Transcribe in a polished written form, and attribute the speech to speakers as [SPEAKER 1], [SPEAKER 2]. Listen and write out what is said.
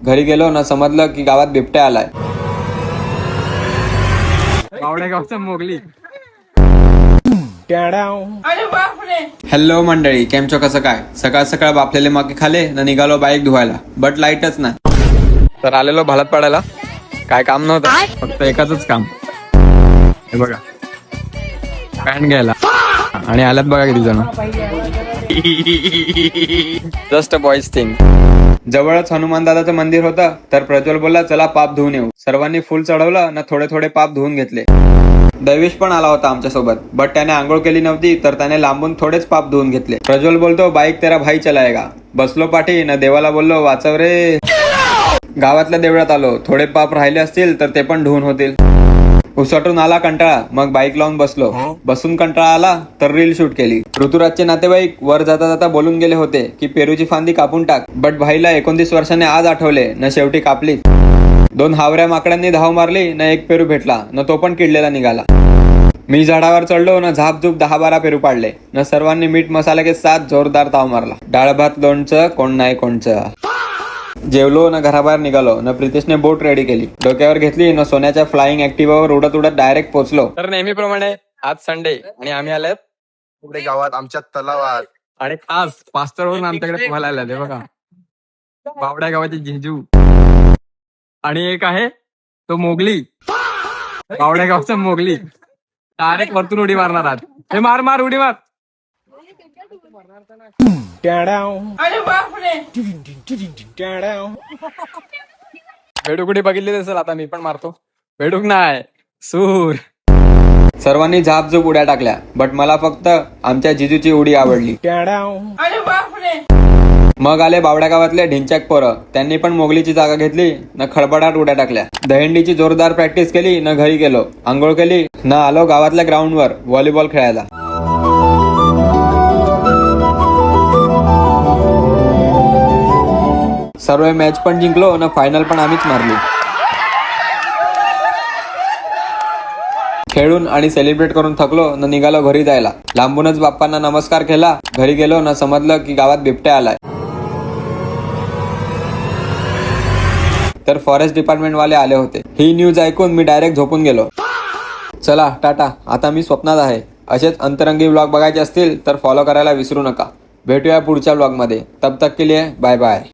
[SPEAKER 1] घरी गेलो ना समजलं की गावात बिबट्या आलाय.
[SPEAKER 2] बावडेगावचं मोगली.
[SPEAKER 1] हॅलो मंडळी, केम छो, कसं काय? सकाळ सकाळ बापलेले मागे खाले ना निघालो बाईक धुवायला, बट लाईटच नाही.
[SPEAKER 2] तर आलेलो भालात पडायला. काय काम नव्हतं, फक्त एकाच काम. हे बघा, पॅन्ट घ्यायला. आणि आल्यात बघा किती जण. Just a boys thing.
[SPEAKER 1] जवळच हनुमान दादाचं मंदिर होतं, तर प्रज्वल बोलला चला पाप धुवून येऊ. सर्वांनी फुल चढवलं ना थोडे थोडे पाप धुवून घेतले. दैवेश पण आला होता आमच्या सोबत, बट त्याने आंघोळ केली नव्हती, तर त्याने लांबून थोडेच पाप धुवून घेतले. प्रज्वल बोलतो बाईक तेरा भाई चलाएगा. बसलो पाठी ना देवाला बोललो वाचव रे. गावातल्या देवळात आलो, थोडे पाप राहिले असतील तर ते पण धुवून होतील. उसटून आला कंटाळा, मग बाईक लावून बसलो. बसून कंटाळा आला तर रील शूट केली. ऋतुराजचे नातेवाईक वर जाता जाता बोलून गेले होते की पेरूची फांदी कापून टाक, बट भाईला 29 वर्षाने आज आठवले ना शेवटी कापली. 2 हावऱ्या माकडांनी धाव मारली ना 1 पेरू भेटला ना तो पण किडलेला निघाला. मी झाडावर चढलो ना झापझूप 10-12 पेरू पाडले ना सर्वांनी मीठ मसाला के साथ जोरदार ताव मारला. डाळ भात लोणचं कोण नाही कोणचं. जेवलो ना घराबाहेर निघालो ना प्रितेशने बोट रेडी केली, डोक्यावर घेतली ना सोन्याच्या फ्लाइंग ऍक्टिव्हावर उडत उडत डायरेक्ट पोहोचलो.
[SPEAKER 2] तर नेहमीप्रमाणे आज संडे आणि आम्ही आलेत
[SPEAKER 3] पुढे गावात आमच्या तलावात.
[SPEAKER 2] आणि आज पास्तरवरून आमच्याकडे पोहायला आले. बघा, बावड्या गावाचे झेजू. आणि एक आहे तो मोगली, बावड्या गावचा मोगली. डायरेक्ट वरतून उडी मारणार आज. हे मार मार उडी मार. बेडूक उडी बघितली असेल, आता मी पण मारतो. बेडूक नाही, सूर.
[SPEAKER 1] सर्वांनी झापझूप उड्या टाकल्या, बट मला फक्त आमच्या जिजूची उडी आवडली. मग आले बावड्या गावातले ढिंच्याक पोरं, त्यांनी पण मोगलीची जागा घेतली ना खडबडाट उड्या टाकल्या. दहीहंडीची जोरदार प्रॅक्टिस केली ना घरी गेलो, आंघोळ केली ना आलो गावातल्या ग्राउंडवर व्हॉलीबॉल खेळायला. सर्व मॅच पण जिंकलो ना फायनल पण आम्हीच मारली. खेळून आणि सेलिब्रेट करून थकलो ना निघालो घरी जायला. लांबूनच बाप्पांना नमस्कार केला. घरी गेलो ना समजलं की गावात बिबट्या आलाय. तर फॉरेस्ट डिपार्टमेंट वाले आले होते. ही न्यूज ऐकून मी डायरेक्ट झोपून गेलो. चला टाटा, आता मी स्वप्नात आहे. असेच अंतरंगी व्लॉग बघायचे असतील तर फॉलो करायला विसरू नका. भेटूया पुढच्या व्लॉग मध्ये. तब तक के लिए बाय बाय.